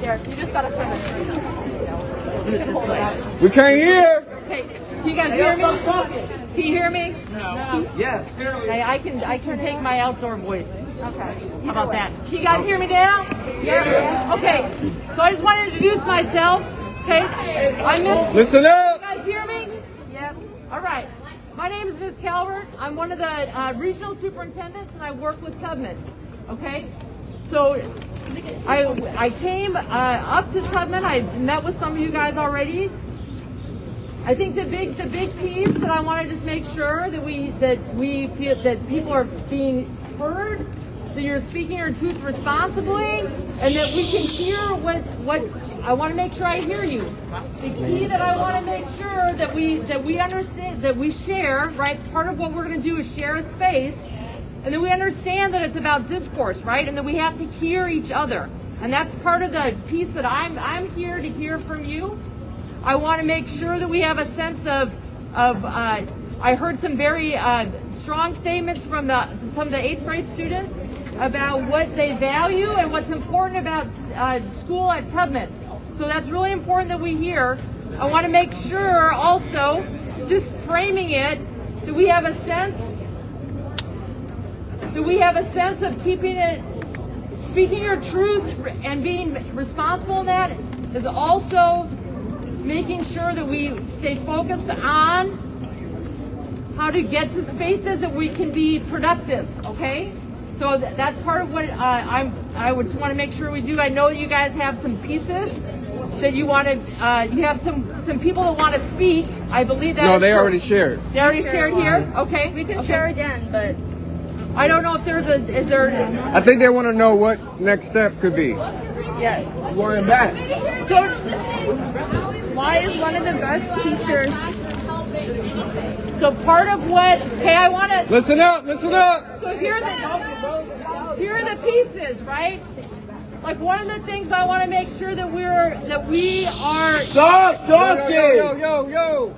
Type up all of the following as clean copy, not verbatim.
Derek, you just gotta turn it. We can't hear. Okay, can you guys hear me? Can you hear me? No. Yes. Okay, I can take my outdoor voice. Okay. How about that? Can you guys hear me now? Yeah. Okay. So I just want to introduce myself. Okay. Listen up. You guys hear me? Yep. All right. My name is Ms. Calvert. I'm one of the regional superintendents, and I work with Tubman. Okay. So I came up to Tubman. I met with some of you guys already. I think the big piece that I want to just make sure that we feel that people are being heard, that you're speaking your truth responsibly, and that we can hear what I want to make sure I hear you. The key that I want to make sure that we understand, that we share, right? Part of what we're going to do is share a space, and that we understand that it's about discourse, right? And that we have to hear each other. And that's part of the piece that I'm here to hear from you. I want to make sure that we have a sense of I heard some very strong statements from some of the 8th grade students about what they value and what's important about school at Tubman. So that's really important that we hear. I want to make sure also, just framing it, that we have a sense of keeping it, speaking your truth and being responsible in that is also making sure that we stay focused on how to get to spaces that we can be productive, okay? So that's part of what I would just want to make sure we do. I know you guys have some pieces that you want to, you have some people that want to speak. I believe that. No, they already shared. They already shared here? Okay. We can share again, but I don't know if is there? I think they want to know what next step could be. yes. Going back. So, Why is one of the best teachers? so part of what, okay, I want to, Listen up. Listen up. so here are the pieces, right? Like one of the things I want to make sure that we are Stop talking. Yo.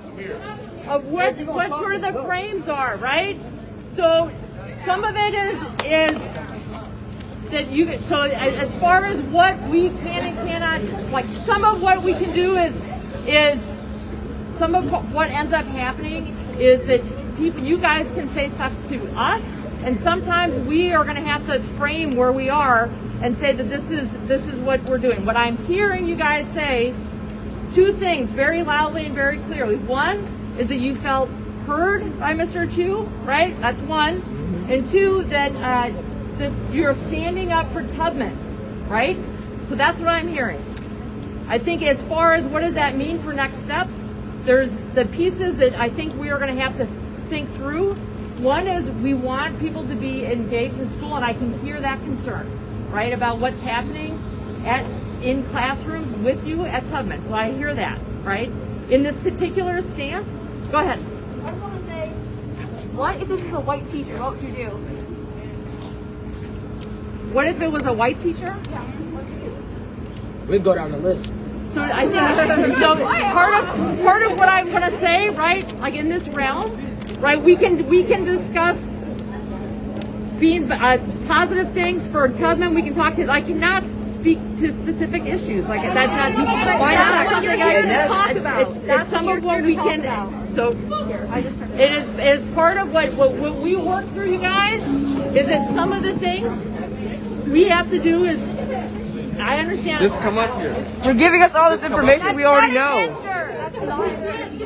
of what sort of the frames are, right? So some of it is that you, so as far as what we can and cannot, like some of what we can do is some of what ends up happening is that you guys can say stuff to us, and sometimes we are going to have to frame where we are and say that this is what we're doing. What I'm hearing you guys say, two things very loudly and very clearly. One is that you felt heard by Mr. Chu, right? That's one. And two, that you're standing up for Tubman, right? So that's what I'm hearing. I think as far as what does that mean for next steps, there's the pieces that I think we are going to have to think through. One is we want people to be engaged in school, and I can hear that concern, right, about what's happening in classrooms with you at Tubman. So I hear that, right? In this particular stance, go ahead. I just want to say, what if this is a white teacher? What would you do? What if it was a white teacher? Yeah. What would you do? We'd go down the list. So I think so. Part of what I'm going to say, right? Like in this realm, right? We can discuss being positive things for Tubman. We can talk because I cannot speak to specific issues. Like that's not. That's not something I can talk about. It's some of what we can. So it is part of what we work through, you guys. Is that some of the things we have to do is. I understand. Just come up here. You're giving us all this information we already know. That's not an answer.